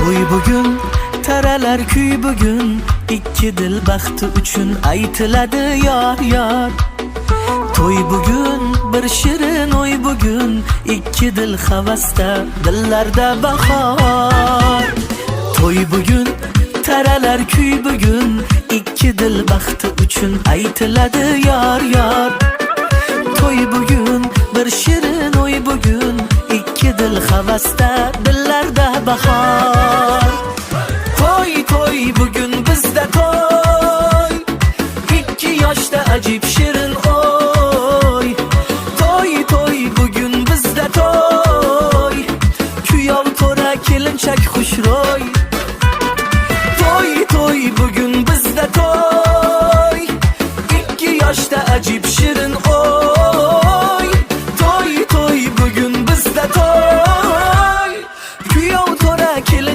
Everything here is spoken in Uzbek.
To'y bugun, taralar kuy bugun, ikki dil baxti uchun aytiladi yor yor. To'y bugun, bir shirin o'y bugun, ikki dil havasda, dillarda bahor. To'y bugun, taralar kuy bugun, ikki dil baxti uchun aytiladi yor yor. To'y bugun, bir shirin o'y bugun, ikki dil havasda, dillarda bahor. To'y to'y bugun bizda to'y, ikki yoshda ajib shirin o'y. To'y to'y bugun bizda to'y, kuyov to'ra kelinchak xushro'y.